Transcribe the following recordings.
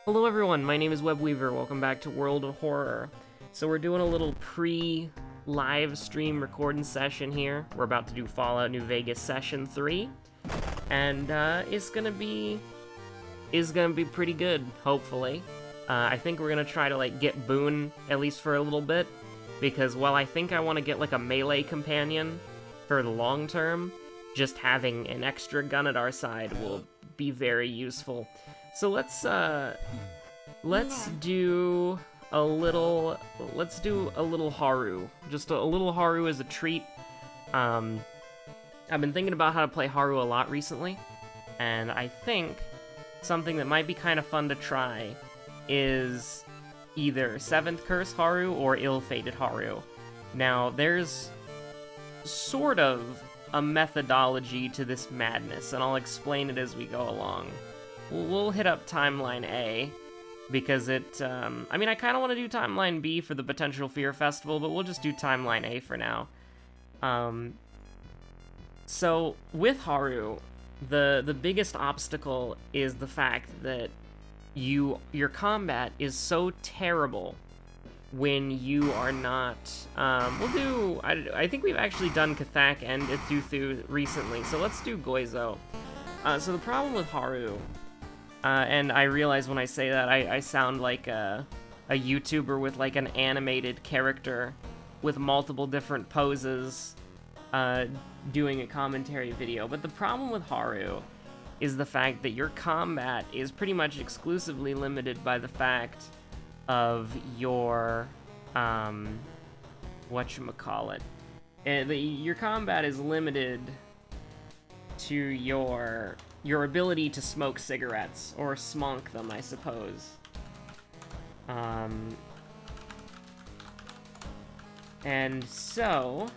Hello everyone, my name is Webweaver, welcome back to World of Horror. So we're doing a little pre-live stream recording session here. We're about to do Fallout New Vegas Session 3. And it's gonna be pretty good, hopefully. I think we're gonna try to get Boone, at least for a little bit. Because while I think I want to get a melee companion for the long term, just having an extra gun at our side will be very useful. So let's do a little Haru. Just a little Haru as a treat. I've been thinking about how to play Haru a lot recently, and I think something that might be kind of fun to try is either 7th Curse Haru or Ill-Fated Haru. Now, there's sort of a methodology to this madness, and I'll explain it as we go along. We'll hit up Timeline A, because I mean, I kind of want to do Timeline B for the potential Fear Festival, but we'll just do Timeline A for now. So, with Haru, the biggest obstacle is the fact that your combat is so terrible when you are not, I think we've actually done Kathak and Ithuthu recently, so let's do Goizo. So the problem with Haru, and I realize when I say that, I sound like a YouTuber with an animated character with multiple different poses, doing a commentary video, but the problem with Haru is the fact that your combat is pretty much exclusively limited by the fact of your, whatchamacallit. Your combat is limited to your ability to smoke cigarettes, or smonk them, I suppose. And so,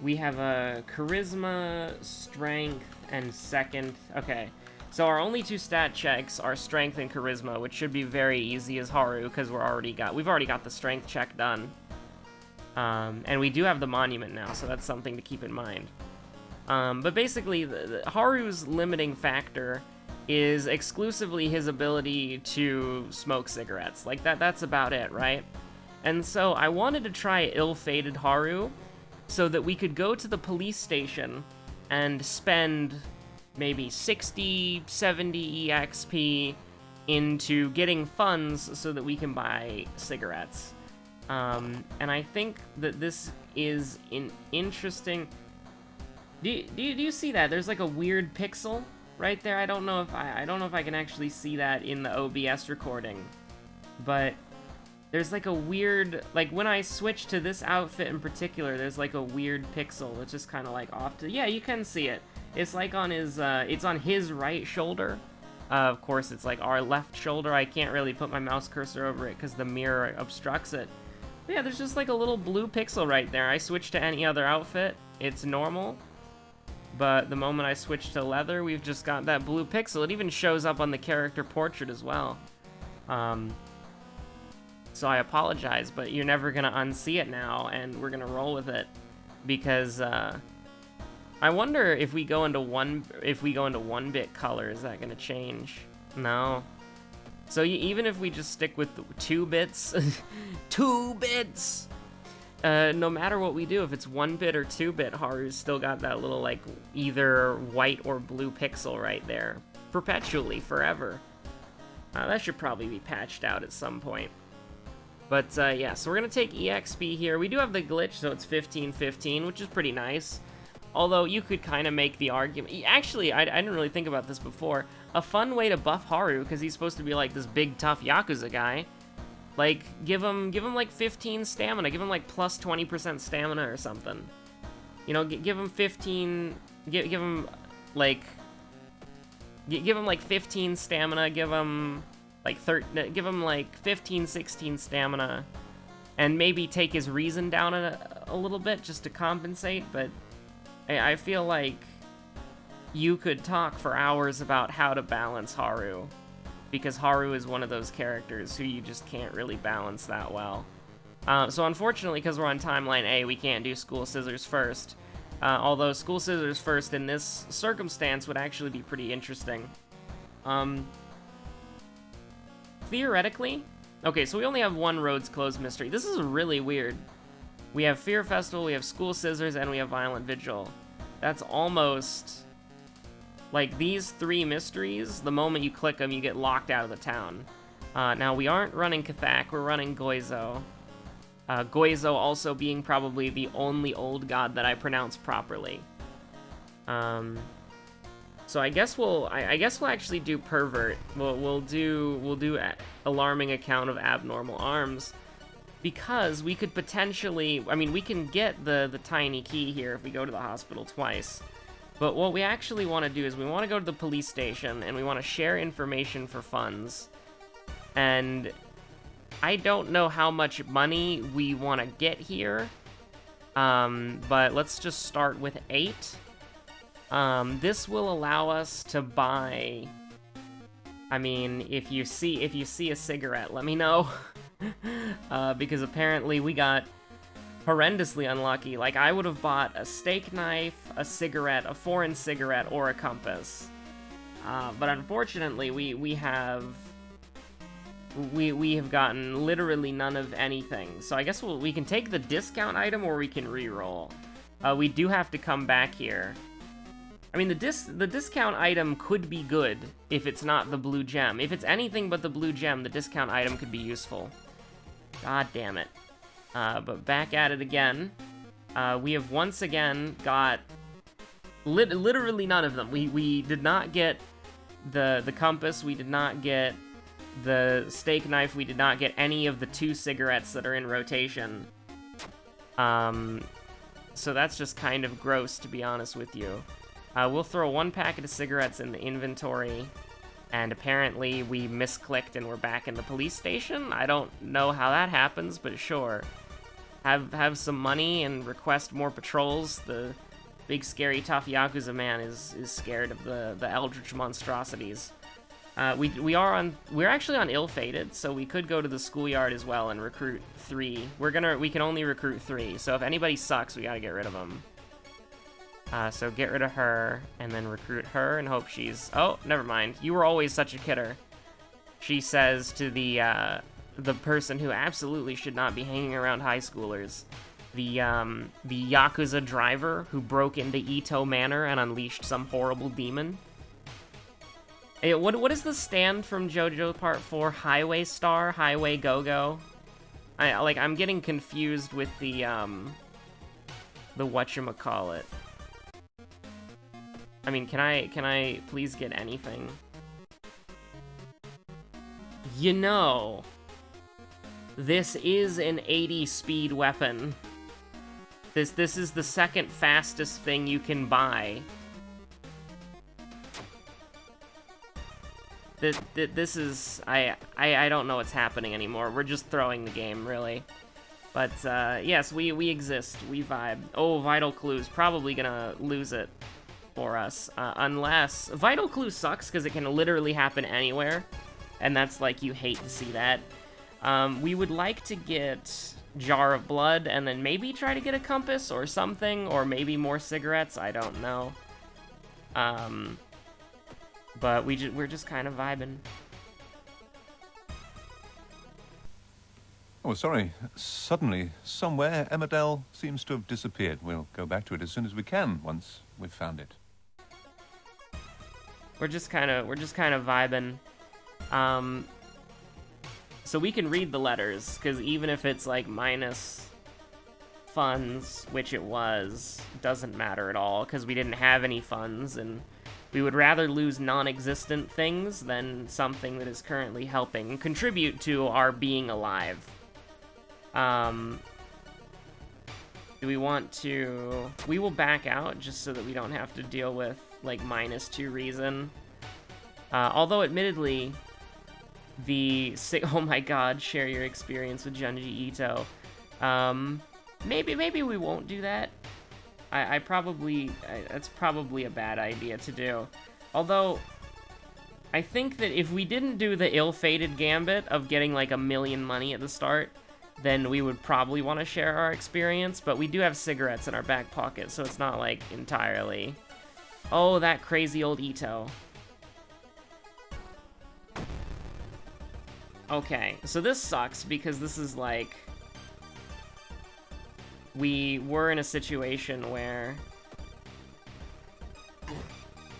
we have a Charisma, Strength, and Second. Okay, so our only two stat checks are Strength and Charisma, which should be very easy as Haru, because we've already got the Strength check done. And we do have the Monument now, so that's something to keep in mind. But basically, Haru's limiting factor is exclusively his ability to smoke cigarettes. That's about it, right? And so I wanted to try Ill-Fated Haru so that we could go to the police station and spend maybe 60, 70 EXP into getting funds so that we can buy cigarettes. And I think that this is an interesting... Do you see that? There's a weird pixel right there. I don't know if I can actually see that in the OBS recording, but there's a weird, when I switch to this outfit in particular, there's a weird pixel that's just kind of off to, yeah, you can see it. It's on his, it's on his right shoulder. Of course, it's our left shoulder. I can't really put my mouse cursor over it because the mirror obstructs it. But yeah, there's just a little blue pixel right there. I switch to any other outfit, it's normal. But the moment I switch to leather, we've just got that blue pixel. It even shows up on the character portrait as well. So I apologize, but you're never gonna unsee it now, and we're gonna roll with it. Because, I wonder if we go into 1-bit color, is that gonna change? No. So even if we just stick with 2 bits, 2 bits! No matter what we do, if it's 1-bit or 2-bit, Haru's still got that little, either white or blue pixel right there. Perpetually, forever. That should probably be patched out at some point. But, yeah, so we're gonna take EXP here. We do have the glitch, so it's 15-15, which is pretty nice. Although, you could kind of make the argument... Actually, I didn't really think about this before. A fun way to buff Haru, because he's supposed to be, this big, tough Yakuza guy... give him 15 stamina, give him plus 20% stamina or something. You know, give him 15, give him 15 stamina, give him 15, 16 stamina, and maybe take his reason down a little bit just to compensate, but I feel like you could talk for hours about how to balance Haru. Because Haru is one of those characters who you just can't really balance that well. So unfortunately, because we're on Timeline A, we can't do School Scissors first. Although School Scissors first in this circumstance would actually be pretty interesting. theoretically... Okay, so we only have one Roads Closed mystery. This is really weird. We have Fear Festival, we have School Scissors, and we have Violent Vigil. That's almost... Like, these 3 mysteries, the moment you click them, you get locked out of the town. Now, we aren't running Cthulhu, we're running Goizo. Goizo also being probably the only old god that I pronounce properly. So I guess we'll actually do Pervert. We'll do Alarming Account of Abnormal Arms, because we could potentially, I mean, we can get the tiny key here if we go to the hospital twice. But what we actually want to do is we want to go to the police station and we want to share information for funds. And I don't know how much money we want to get here, but let's just start with 8. This will allow us to buy... I mean, if you see a cigarette, let me know. Because apparently we got horrendously unlucky. Like, I would have bought a steak knife, a cigarette, a foreign cigarette, or a compass. But unfortunately, we have gotten literally none of anything. So I guess we can take the discount item or we can reroll. We do have to come back here. I mean, the discount item could be good if it's not the blue gem. If it's anything but the blue gem, the discount item could be useful. God damn it. But back at it again. We have once again got literally none of them. We did not get the compass. We did not get the steak knife. We did not get any of the 2 cigarettes that are in rotation. So that's just kind of gross, to be honest with you. We'll throw 1 packet of cigarettes in the inventory, and apparently we misclicked and we're back in the police station. I don't know how that happens, but sure. Have some money and request more patrols. The big, scary, tough Yakuza man is scared of the eldritch monstrosities. We're actually on ill-fated, so we could go to the schoolyard as well and recruit 3. We can only recruit 3, so if anybody sucks, we gotta get rid of them. So get rid of her, and then recruit her, and hope she's... Oh, never mind. You were always such a kidder. She says to the person who absolutely should not be hanging around high schoolers. The Yakuza driver who broke into Ito Manor and unleashed some horrible demon. Hey, what is the stand from JoJo Part 4? Highway Star? Highway Go-Go? I'm getting confused with the whatchamacallit. I mean, can I please get anything? You know, this is an 80 speed weapon. This is the second fastest thing you can buy. This is... I don't know what's happening anymore. We're just throwing the game, really. But, yes, we exist. We vibe. Oh, Vital Clue's probably gonna lose it for us. Unless... Vital Clue sucks, because it can literally happen anywhere. And that's like, you hate to see that. We would like to get Jar of Blood, and then maybe try to get a compass or something, or maybe more cigarettes, I don't know. But we're just kind of vibing. Oh, sorry. Suddenly, somewhere, Emmerdale seems to have disappeared. We'll go back to it as soon as we can, once we've found it. We're just kind of vibing. So we can read the letters, because even if it's like minus funds, which it was, doesn't matter at all, because we didn't have any funds, and we would rather lose non-existent things than something that is currently helping contribute to our being alive. Do we want to... We will back out just so that we don't have to deal with, like, -2 reason. Although, admittedly, oh my god, share your experience with Junji Ito. Maybe we won't do that. That's probably a bad idea to do. Although, I think that if we didn't do the ill-fated gambit of getting like 1 million money at the start, then we would probably want to share our experience, but we do have cigarettes in our back pocket, so it's not like entirely... Oh, that crazy old Ito. Okay, so this sucks because this is like... We were in a situation where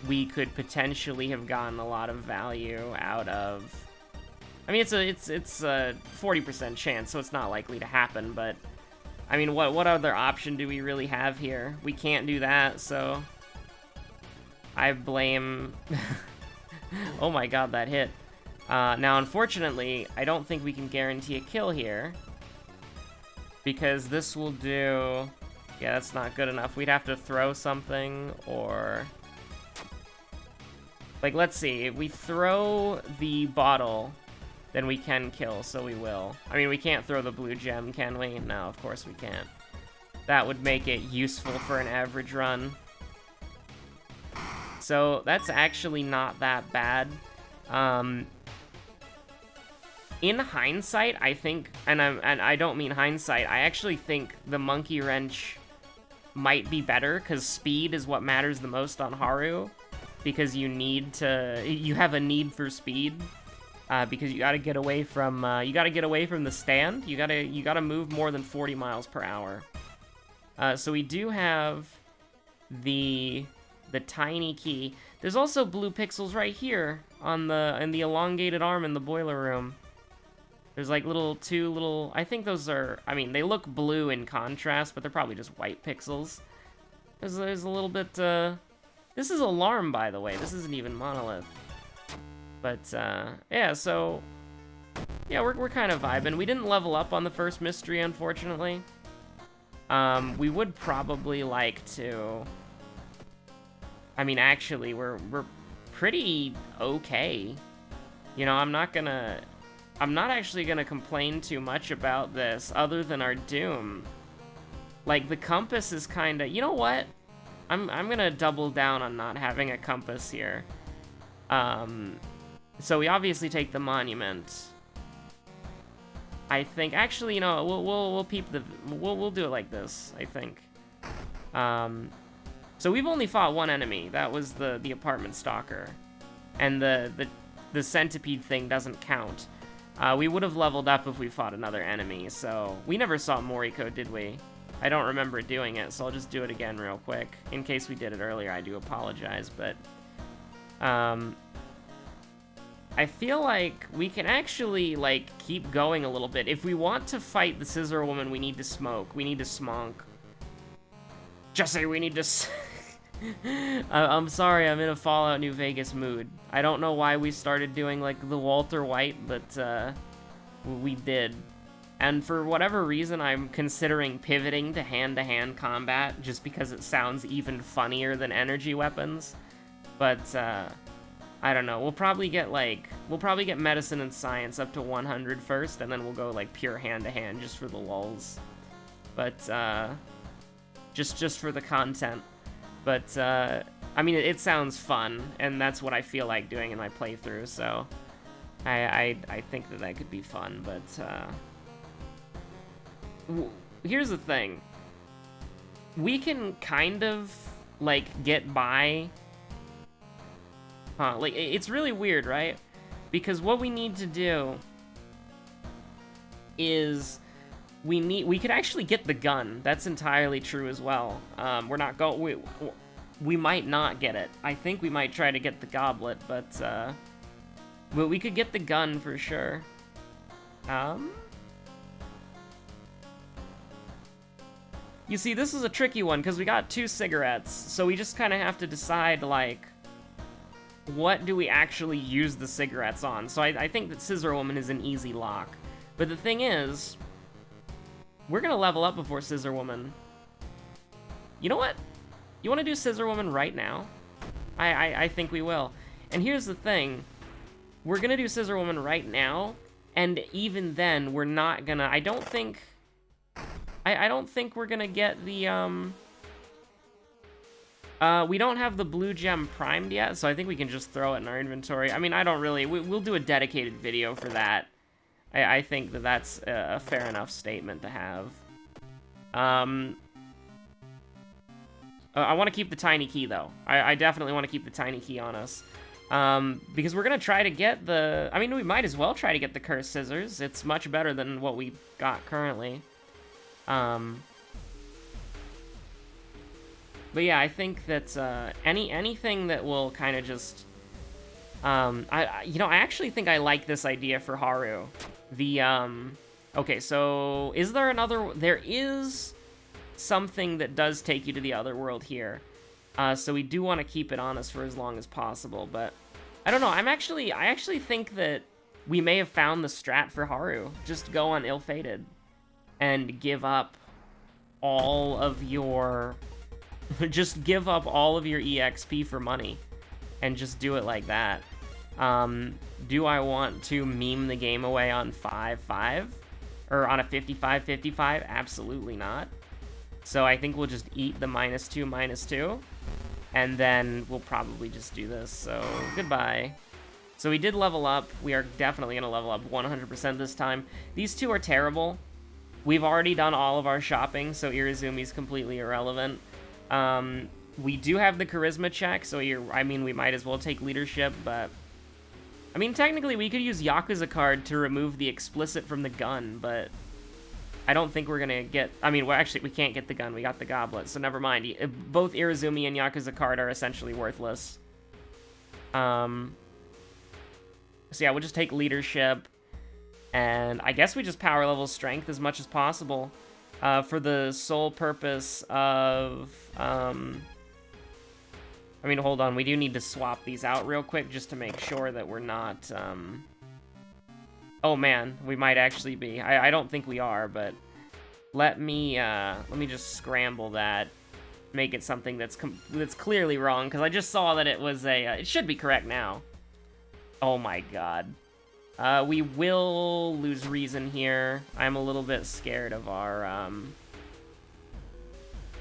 we could potentially have gotten a lot of value out of... I mean, it's a 40% chance, so it's not likely to happen, but... I mean, what other option do we really have here? We can't do that, so... I blame... Oh my god, that hit. Now, unfortunately, I don't think we can guarantee a kill here. Because this will do... Yeah, that's not good enough. We'd have to throw something, or... Like, let's see. If we throw the bottle, then we can kill, so we will. I mean, we can't throw the blue gem, can we? No, of course we can't. That would make it useful for an average run. So, that's actually not that bad. In hindsight, I think, and I don't mean hindsight, I actually think the monkey wrench might be better, because speed is what matters the most on Haru, because you have a need for speed, because you gotta get away from, the stand, you gotta move more than 40 miles per hour. So we do have the tiny key. There's also blue pixels right here in the elongated arm in the boiler room. There's like two little, I think those are, I mean, they look blue in contrast, but they're probably just white pixels. There's a little bit, this is Alarm, by the way. This isn't even Monolith. But, yeah, so, yeah, we're kind of vibing. We didn't level up on the first mystery, unfortunately. We would probably like to, I mean, actually, we're pretty okay. You know, I'm not actually gonna complain too much about this, other than our doom. Like, the compass is kinda... You know what? I'm gonna double down on not having a compass here. So we obviously take the monument. I think... Actually, you know, we'll peep the... We'll do it like this, I think. So we've only fought one enemy. That was the apartment stalker. And the centipede thing doesn't count. We would have leveled up if we fought another enemy, so... We never saw Moriko, did we? I don't remember doing it, so I'll just do it again real quick. In case we did it earlier, I do apologize, but... I feel like we can actually, like, keep going a little bit. If we want to fight the Scissor Woman, we need to smoke. We need to smonk. Just say we need to... I'm sorry, I'm in a Fallout New Vegas mood. I don't know why we started doing, like, the Walter White, but, we did. And for whatever reason, I'm considering pivoting to hand-to-hand combat, just because it sounds even funnier than energy weapons. But, I don't know. We'll probably get medicine and science up to 100 first, and then we'll go, like, pure hand-to-hand just for the lulz. But, just for the content. But, I mean, it sounds fun, and that's what I feel like doing in my playthrough, so I think that could be fun, but, here's the thing. We can kind of, like, get by... Like, it's really weird, right? Because what we need to do is... We could actually get the gun. That's entirely true as well. We're not going... We might not get it. I think we might try to get the goblet, but we could get the gun for sure. You see, this is a tricky one, because we got 2 cigarettes, so we just kind of have to decide, like, what do we actually use the cigarettes on? So I think that Scissor Woman is an easy lock. But the thing is... We're gonna level up before Scissor Woman. You know what? You wanna do Scissor Woman right now? I think we will. And here's the thing. We're gonna do Scissor Woman right now, and even then, we're not gonna... I don't think we're gonna get the, we don't have the blue gem primed yet, so I think we can just throw it in our inventory. I mean, I don't really... We'll do a dedicated video for that. I think that that's a fair enough statement to have. I want to keep the tiny key, though. I definitely want to keep the tiny key on us. Because we're gonna try to get the... I mean, we might as well try to get the Cursed Scissors. It's much better than what we've got currently. But yeah, I think that anything that will kind of just... I actually think I like this idea for Haru. Okay, so is there another... There is something that does take you to the other world here. So we do want to keep it on us for as long as possible, but I don't know. I actually think that we may have found the strat for Haru. Just go on Ill-Fated and give up all of your... just give up all of your EXP for money and just do it like that. Do I want to meme the game away on 5-5? Or on a 55-55? Absolutely not. So I think we'll just eat the -2/-2. And then we'll probably just do this, so goodbye. So we did level up. We are definitely going to level up 100% this time. These two are terrible. We've already done all of our shopping, so Irazumi's completely irrelevant. We do have the charisma check, so we might as well take leadership, but... I mean, technically we could use Yakuza card to remove the explicit from the gun, but... I don't think we're gonna get... I mean, well, actually, we can't get the gun. We got the goblet, so never mind. Both Irizumi and Yakuza card are essentially worthless. So yeah, we'll just take leadership. And I guess we just power level strength as much as possible. For the sole purpose of... I mean, hold on. We do need to swap these out real quick just to make sure that we're not... Oh man, we might actually be. I don't think we are, but let me just scramble that, make it something that's clearly wrong, because I just saw that it was a. It should be correct now. Oh my god, we will lose reason here. I'm a little bit scared of our.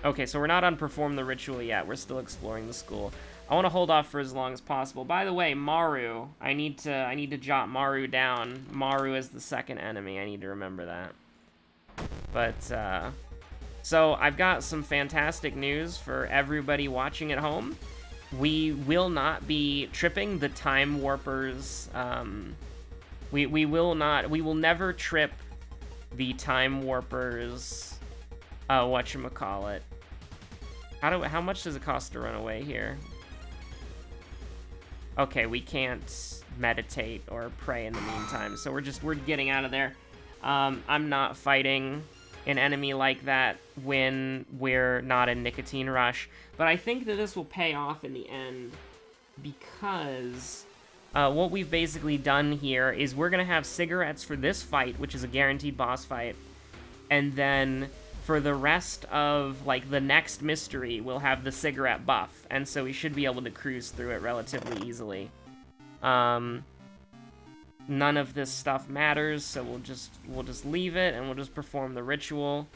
Okay, so we're not on perform the ritual yet. We're still exploring the school. I want to hold off for as long as possible. By the way, Maru. I need to jot Maru down. Maru is the second enemy. I need to remember that. But, so I've got some fantastic news for everybody watching at home. We will not be tripping the Time Warpers. We will never trip the Time Warpers, whatchamacallit. How much does it cost to run away here? Okay, we can't meditate or pray in the meantime, so we're getting out of there. I'm not fighting an enemy like that when we're not in Nicotine Rush, but I think that this will pay off in the end, because what we've basically done here is we're gonna have cigarettes for this fight, which is a guaranteed boss fight, and then for the rest of, like, the next mystery, we'll have the cigarette buff, and so we should be able to cruise through it relatively easily. None of this stuff matters, so we'll just leave it, and we'll just perform the ritual.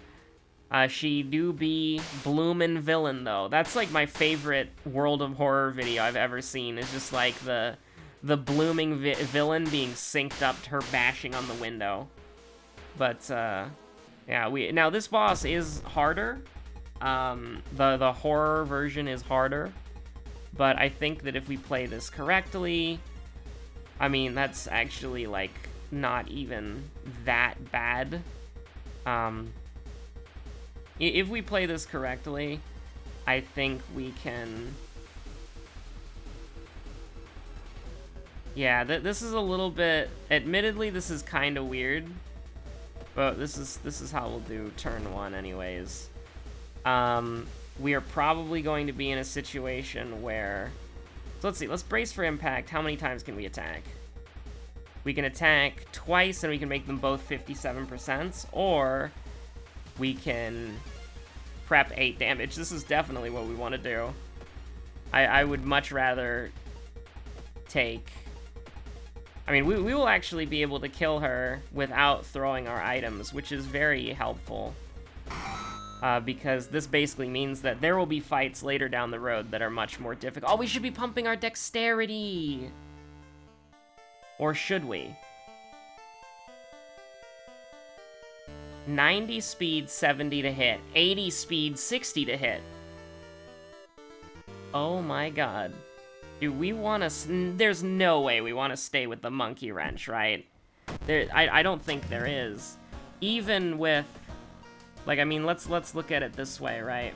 She do be bloomin' villain, though. That's, like, my favorite World of Horror video I've ever seen, is just, like, the blooming villain being synced up to her bashing on the window. But, yeah, now this boss is harder. The horror version is harder, but I think that if we play this correctly, I mean, that's actually, like, not even that bad. If we play this correctly, I think we can... Yeah, this is a little bit... Admittedly, this is kind of weird. But this is how we'll do turn 1 anyways. We are probably going to be in a situation where... So let's see, let's brace for impact. How many times can we attack? We can attack twice and we can make them both 57%, or we can prep 8 damage. This is definitely what we want to do. I would much rather take... I mean, we will actually be able to kill her without throwing our items, which is very helpful. Because this basically means that there will be fights later down the road that are much more difficult. Oh, we should be pumping our dexterity! Or should we? 90 speed, 70 to hit. 80 speed, 60 to hit. Oh my god. Do we want to... There's no way we want to stay with the monkey wrench, right? I don't think there is. Even with... Like, I mean, let's look at it this way, right?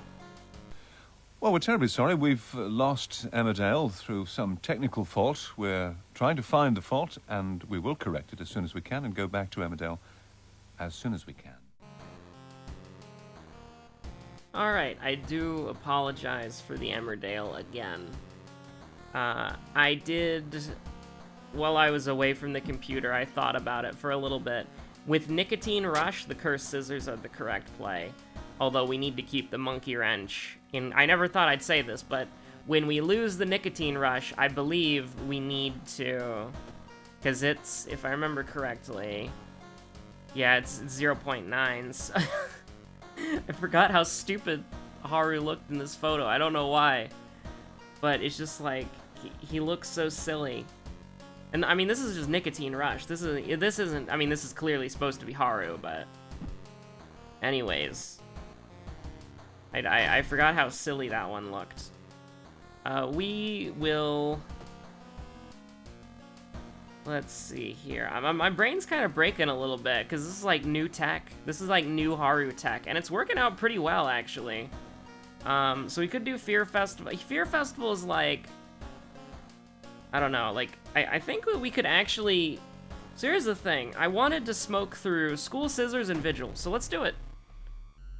Well, we're terribly sorry. We've lost Emmerdale through some technical fault. We're trying to find the fault, and we will correct it as soon as we can and go back to Emmerdale as soon as we can. Alright, I do apologize for the Emmerdale again. I did... While I was away from the computer, I thought about it for a little bit. With Nicotine Rush, the Cursed Scissors are the correct play. Although we need to keep the Monkey Wrench in... I never thought I'd say this, but when we lose the Nicotine Rush, I believe we need to... Because it's, if I remember correctly... Yeah, it's 0.9s. I forgot how stupid Haru looked in this photo. I don't know why. But it's just like, he looks so silly. And I mean, this is just Nicotine Rush. This isn't, I mean, this is clearly supposed to be Haru, but... Anyways. I forgot how silly that one looked. We will... Let's see here. My brain's kind of breaking a little bit, because this is like new tech. This is like new Haru tech, and it's working out pretty well, actually. So we could do Fear Festival. Fear Festival is like... I don't know, like, I think we could actually... So here's the thing. I wanted to smoke through School Scissors and Vigil, so let's do it.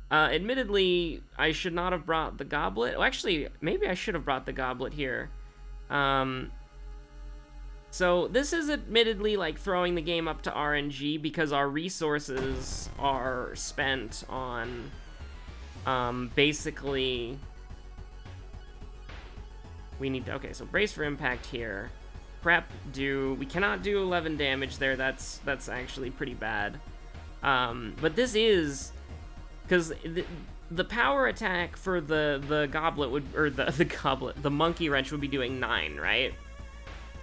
Admittedly, I should not have brought the goblet. Well, actually, maybe I should have brought the goblet here. So this is admittedly like throwing the game up to RNG because our resources are spent on basically we need to, okay, so brace for impact here. Prep, we cannot do 11 damage there. That's actually pretty bad. But this is because the power attack for the goblet would, or the monkey wrench would be doing 9, right?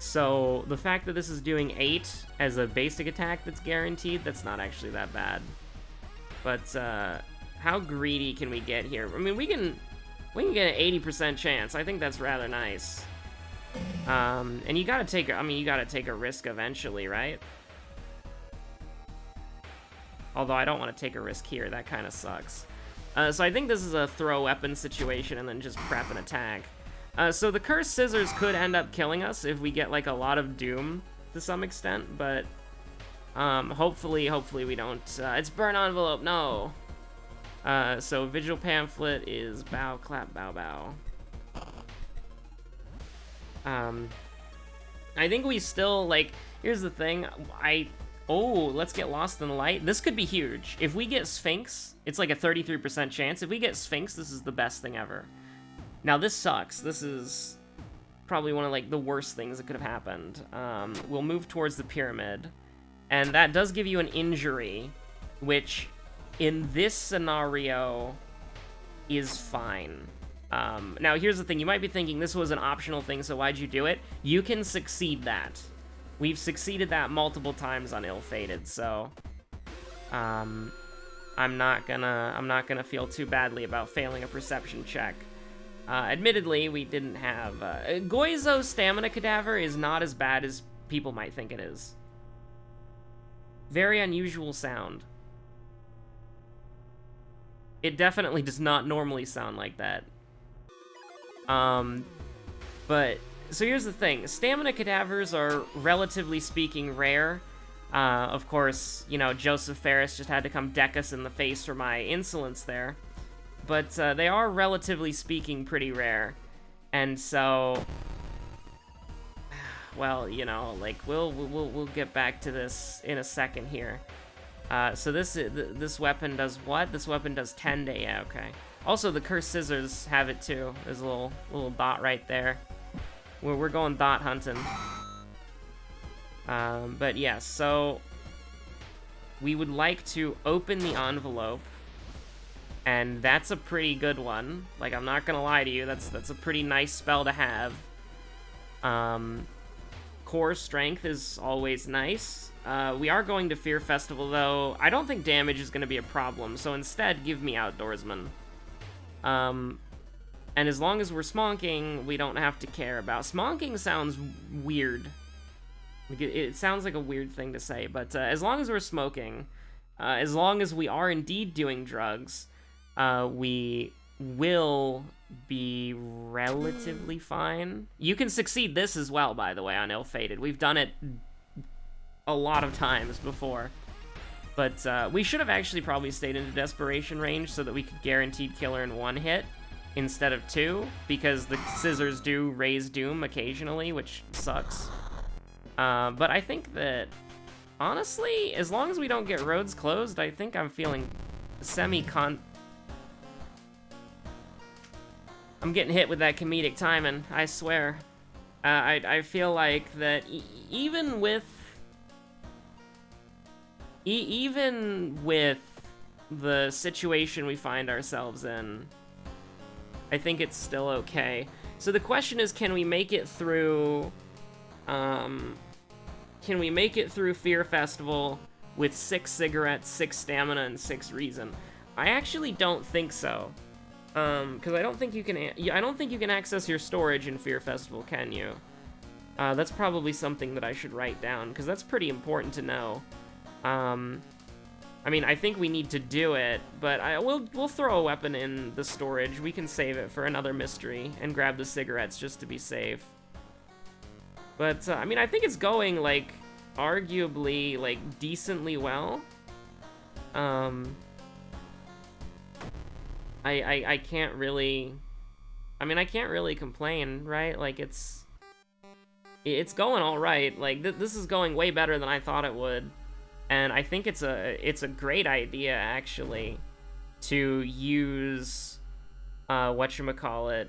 So, the fact that this is doing 8 as a basic attack that's guaranteed, that's not actually that bad. But, how greedy can we get here? I mean, we can get an 80% chance. I think that's rather nice. And you gotta take a risk eventually, right? Although I don't want to take a risk here, that kind of sucks. So I think this is a throw weapon situation and then just prep an attack. So the Cursed Scissors could end up killing us if we get, like, a lot of Doom to some extent, but hopefully we don't. It's Burn Envelope, no! So Vigil Pamphlet is bow, clap, bow, bow. I think we still, like, here's the thing, let's get Lost in the Light. This could be huge. If we get Sphinx, it's like a 33% chance. If we get Sphinx, this is the best thing ever. Now, this sucks. This is probably one of, like, the worst things that could have happened. We'll move towards the pyramid. And that does give you an injury, which, in this scenario, is fine. Now, here's the thing. You might be thinking this was an optional thing, so why'd you do it? You can succeed that. We've succeeded that multiple times on Ill-Fated, so... I'm not gonna feel too badly about failing a perception check. Admittedly, we didn't have... Goizo's Stamina Cadaver is not as bad as people might think it is. Very unusual sound. It definitely does not normally sound like that. But... So here's the thing. Stamina Cadavers are, relatively speaking, rare. Of course, you know, Joseph Ferris just had to come deck us in the face for my insolence there. But they are, relatively speaking, pretty rare. And so... Well, you know, like, we'll get back to this in a second here. So this weapon does what? This weapon does 10 to... Yeah, okay. Also, the Cursed Scissors have it, too. There's a little dot right there. We're going dot hunting. But yeah, so... We would like to open the envelope. And that's a pretty good one. Like, I'm not gonna lie to you, that's a pretty nice spell to have. Core Strength is always nice. We are going to Fear Festival, though. I don't think damage is gonna be a problem, so instead, give me Outdoorsman. And And as long as we're smonking, we don't have to care about... Smonking sounds weird. Like, it sounds like a weird thing to say, but as long as we're smoking, as long as we are indeed doing drugs, we will be relatively fine. You can succeed this as well, by the way, on Ill-Fated. We've done it a lot of times before. But we should have actually probably stayed into desperation range so that we could guaranteed killer in 1 hit instead of 2, because the scissors do raise doom occasionally, which sucks. But I think that, honestly, as long as we don't get roads closed, I think I'm feeling I'm getting hit with that comedic timing, I swear. I feel like that even with the situation we find ourselves in, I think it's still okay. So the question is, can we make it through... Can we make it through Fear Festival with 6 cigarettes, 6 stamina, and 6 reason? I actually don't think so. Because I don't think you can access your storage in Fear Festival, can you? That's probably something that I should write down, because that's pretty important to know. I mean, I think we need to do it, but we'll throw a weapon in the storage. We can save it for another mystery and grab the cigarettes just to be safe. But, I mean, I think it's going, like, arguably, like, decently well. I can't really... I mean, I can't really complain, right? Like, it's going alright. Like, this is going way better than I thought it would. And I think it's a great idea, actually, to use, whatchamacallit.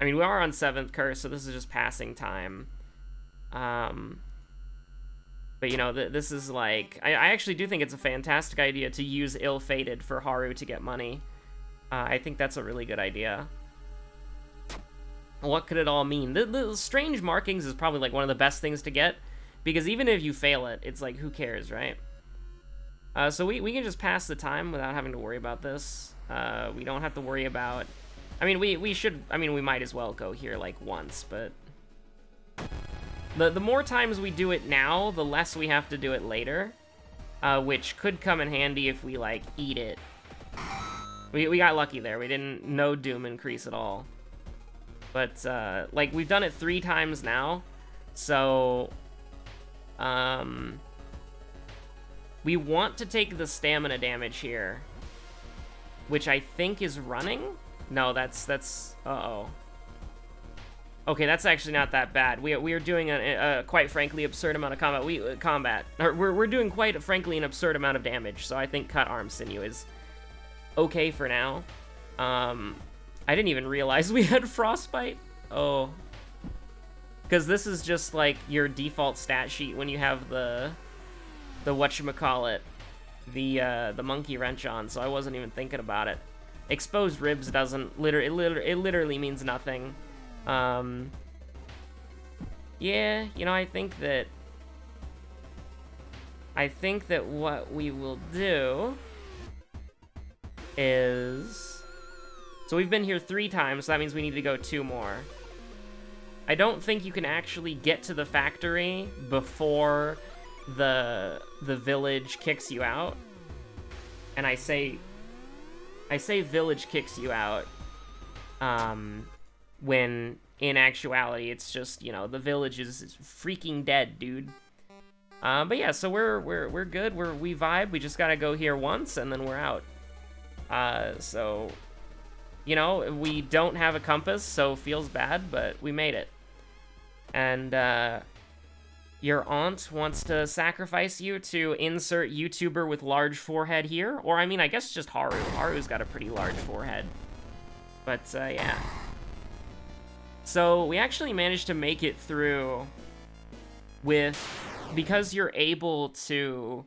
I mean, we are on 7th curse, so this is just passing time. But, you know, this is like... I actually do think it's a fantastic idea to use Ill-Fated for Haru to get money. I think that's a really good idea. What could it all mean? The strange markings is probably, like, one of the best things to get, because even if you fail it, it's like, who cares, right? So we can just pass the time without having to worry about this. We don't have to worry about... I mean, we should... I mean, we might as well go here, like, once, but... The more times we do it now, the less we have to do it later, which could come in handy if we, like, eat it. We got lucky there. We didn't... No doom increase at all. But, like, we've done it 3 times now, so... we want to take the stamina damage here, which I think is running? No, that's... Uh-oh. Okay, that's actually not that bad. We are doing a quite frankly absurd amount of combat. We're doing quite frankly an absurd amount of damage, so I think cut arm sinew is okay for now. I didn't even realize we had frostbite. Oh. Because this is just like your default stat sheet when you have the whatchamacallit, the monkey wrench on, so I wasn't even thinking about it. Exposed ribs doesn't it literally means nothing. Yeah, you know, I think that what we will do is... So we've been here 3 times, so that means we need to go 2 more. I don't think you can actually get to the factory before the village kicks you out. And I say village kicks you out, when in actuality it's just, you know, the village is freaking dead, dude. But yeah, so we're good. We vibe. We just gotta go here once and then we're out. So, you know, we don't have a compass, so feels bad, but we made it. And your aunt wants to sacrifice you to insert YouTuber with large forehead here, or I mean, I guess just Haru. Haru's got a pretty large forehead. But yeah. So we actually managed to make it through because you're able to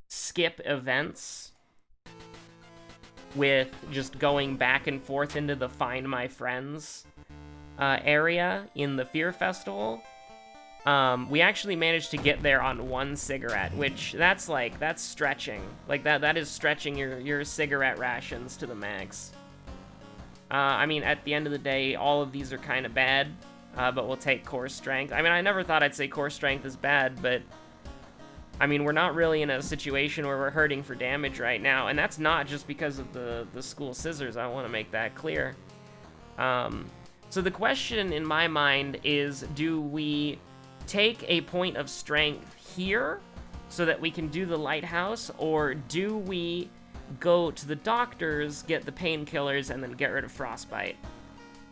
skip events with just going back and forth into the Find My Friends area in the Fear Festival. We actually managed to get there on 1 cigarette, which that's stretching. Like that is stretching your cigarette rations to the max. I mean, at the end of the day, all of these are kind of bad, but we'll take core strength. I mean, I never thought I'd say core strength is bad, but I mean, we're not really in a situation where we're hurting for damage right now, and that's not just because of the school scissors. I want to make that clear. So the question in my mind is, do we take a point of strength here so that we can do the lighthouse, or do we go to the doctors, get the painkillers, and then get rid of frostbite?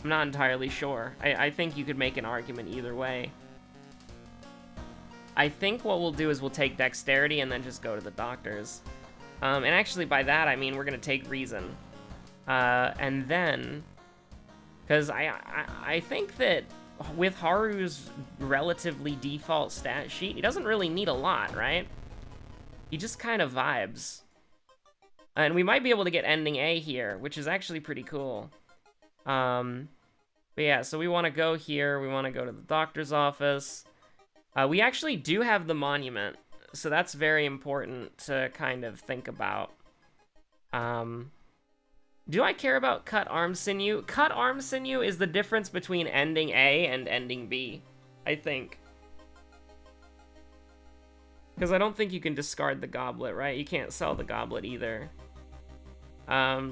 I'm not entirely sure. I think you could make an argument either way. I think what we'll do is we'll take dexterity and then just go to the doctors. And actually by that I mean we're gonna take reason. And then, because I think that with Haru's relatively default stat sheet, he doesn't really need a lot, right? He just kind of vibes. And we might be able to get ending A here, which is actually pretty cool. But yeah, so we want to go here. We want to go to the doctor's office. We actually do have the monument, so that's very important to kind of think about. Do I care about cut arm sinew? Cut arm sinew is the difference between ending A and ending B, I think. Because I don't think you can discard the goblet, right? You can't sell the goblet either.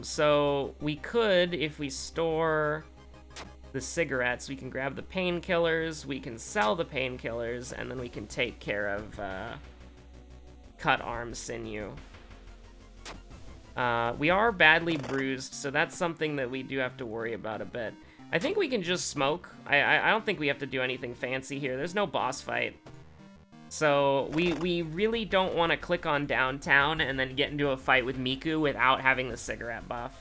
So we could, if we store the cigarettes, we can grab the painkillers, we can sell the painkillers, and then we can take care of cut arm sinew. We are badly bruised, so that's something that we do have to worry about a bit. I think we can just smoke. I don't think we have to do anything fancy here. There's no boss fight. So we really don't want to click on downtown and then get into a fight with Miku without having the cigarette buff.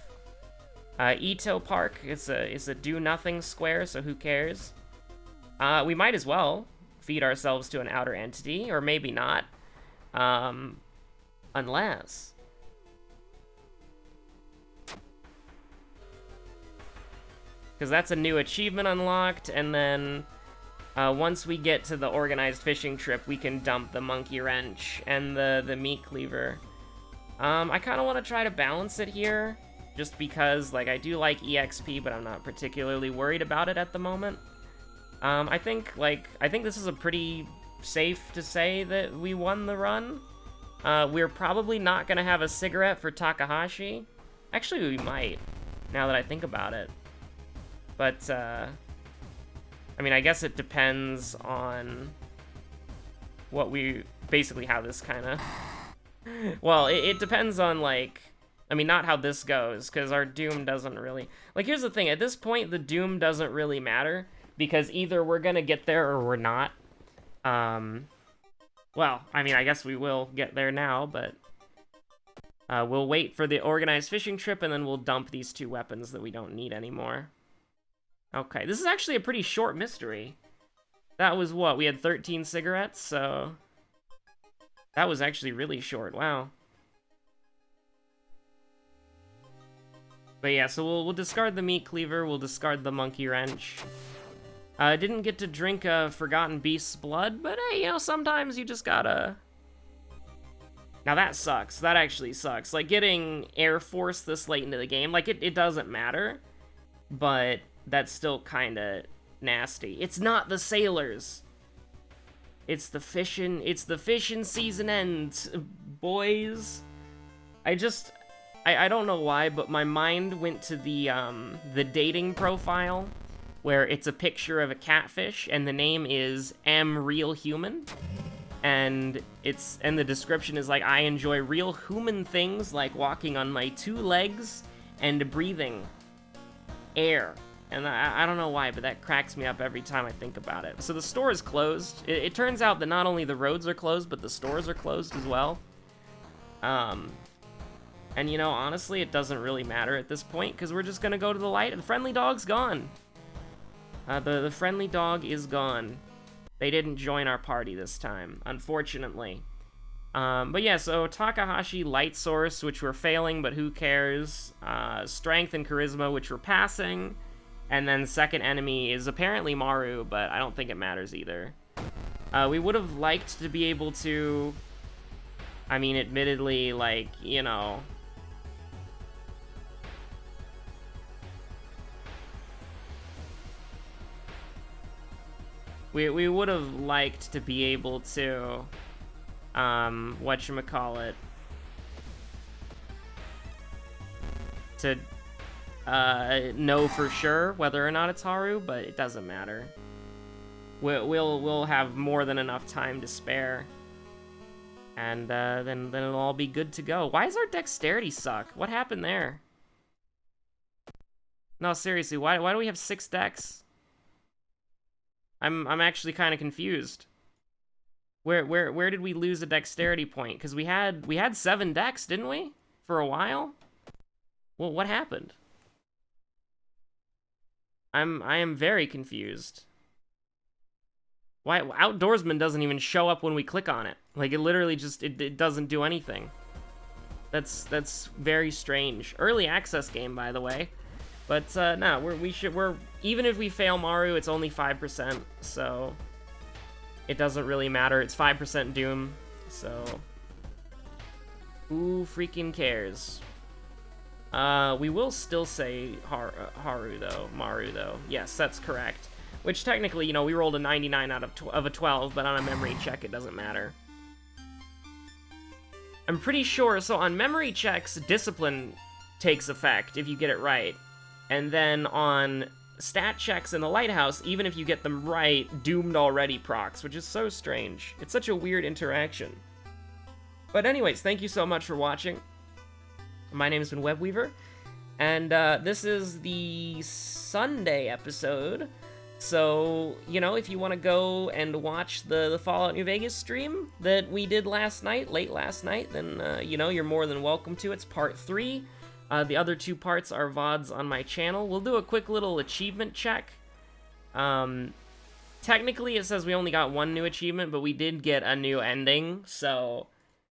Ito Park, it's a do-nothing square, so who cares? We might as well feed ourselves to an outer entity, or maybe not. Unless... because that's a new achievement unlocked, and then once we get to the organized fishing trip, we can dump the monkey wrench and the meat cleaver. I kind of want to try to balance it here, just because, like, I do like EXP, but I'm not particularly worried about it at the moment. I think this is a pretty safe to say that we won the run. We're probably not gonna have a cigarette for Takahashi. Actually, we might, now that I think about it. But, I mean, I guess it depends on what basically how this kind of... well, it depends on, like... I mean, not how this goes, because our doom doesn't really... Like, here's the thing. At this point, the doom doesn't really matter, because either we're gonna get there or we're not. Well, I mean, I guess we will get there now, but... we'll wait for the organized fishing trip, and then we'll dump these 2 weapons that we don't need anymore. Okay, this is actually a pretty short mystery. That was what? We had 13 cigarettes, so... that was actually really short, wow. But yeah, so we'll discard the meat cleaver, we'll discard the monkey wrench. Didn't get to drink a Forgotten Beast's blood, but hey, you know, sometimes you just gotta... Now that sucks, that actually sucks. Like, getting Air Force this late into the game, like, it doesn't matter, but... that's still kinda nasty. It's not the sailors. It's the fishing season ends, boys. I don't know why, but my mind went to the dating profile, where it's a picture of a catfish, and the name is Am Real Human. And the description is like, I enjoy real human things like walking on my 2 legs and breathing air. And I don't know why, but that cracks me up every time I think about it. So the store is closed. It turns out that not only the roads are closed, but the stores are closed as well. And, you know, honestly, it doesn't really matter at this point, because we're just going to go to the light, and the friendly dog's gone. The friendly dog is gone. They didn't join our party this time, unfortunately. But yeah, so Takahashi, light source, which we're failing, but who cares? Strength and charisma, which we're passing. And then second enemy is apparently Maru, but I don't think it matters either. We would have liked to be able to... I mean, admittedly, like, you know... We would have liked to be able to, whatchamacallit, to, know for sure whether or not it's Haru, but it doesn't matter. We'll have more than enough time to spare. And, then it'll all be good to go. Why does our dexterity suck? What happened there? No, seriously, why do we have 6 dex? I'm actually kind of confused. Where did we lose a dexterity point? Because we had 7 dex, didn't we? For a while? Well, what happened? I am very confused. Why Outdoorsman doesn't even show up when we click on it? Like, it literally just it doesn't do anything. That's very strange. Early access game, by the way. But no, we're even if we fail Maru, it's only 5%, so it doesn't really matter. It's 5% Doom, so who freaking cares? We will still say Haru though, Maru though. Yes, that's correct. Which technically, you know, we rolled a 99 out of a 12, but on a memory check, it doesn't matter. I'm pretty sure, so on memory checks, discipline takes effect if you get it right. And then on stat checks in the lighthouse, even if you get them right, doomed already procs, which is so strange. It's such a weird interaction. But anyways, thank you so much for watching. My name has been Webweaver, and this is the Sunday episode. So, you know, if you want to go and watch the Fallout New Vegas stream that we did last night, late last night, then, you know, you're more than welcome to. It's part 3. The other 2 parts are VODs on my channel. We'll do a quick little achievement check. Technically, it says we only got 1 new achievement, but we did get a new ending, so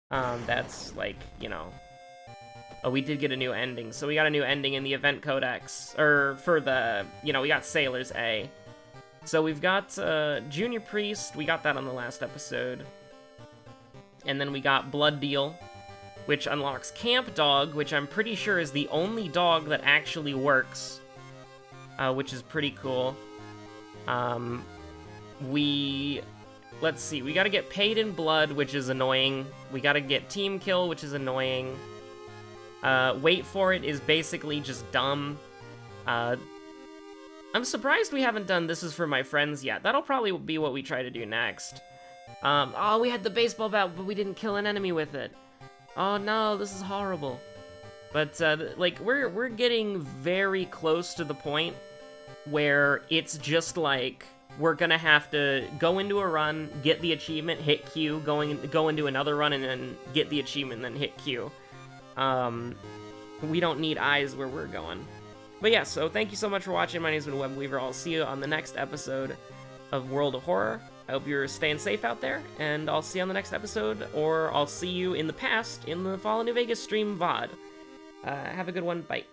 that's, like, you know... Oh, we did get a new ending. So we got a new ending in the event codex, or for the, you know, we got Sailor's A. So we've got Junior Priest, we got that on the last episode. And then we got Blood Deal, which unlocks Camp Dog, which I'm pretty sure is the only dog that actually works, which is pretty cool. Let's see, we gotta get Paid in Blood, which is annoying. We gotta get Team Kill, which is annoying. Wait for It is basically just dumb. I'm surprised we haven't done This Is For My Friends yet. That'll probably be what we try to do next. Oh, we had the baseball bat, but we didn't kill an enemy with it. Oh no, this is horrible. But, like, we're getting very close to the point where it's just like, we're gonna have to go into a run, get the achievement, hit Q, go into another run, and then get the achievement, and then hit Q. We don't need eyes where we're going. But yeah, so thank you so much for watching. My name's been Webweaver. I'll see you on the next episode of World of Horror. I hope you're staying safe out there, and I'll see you on the next episode, or I'll see you in the past in the Fallout New Vegas stream VOD. Have a good one. Bye.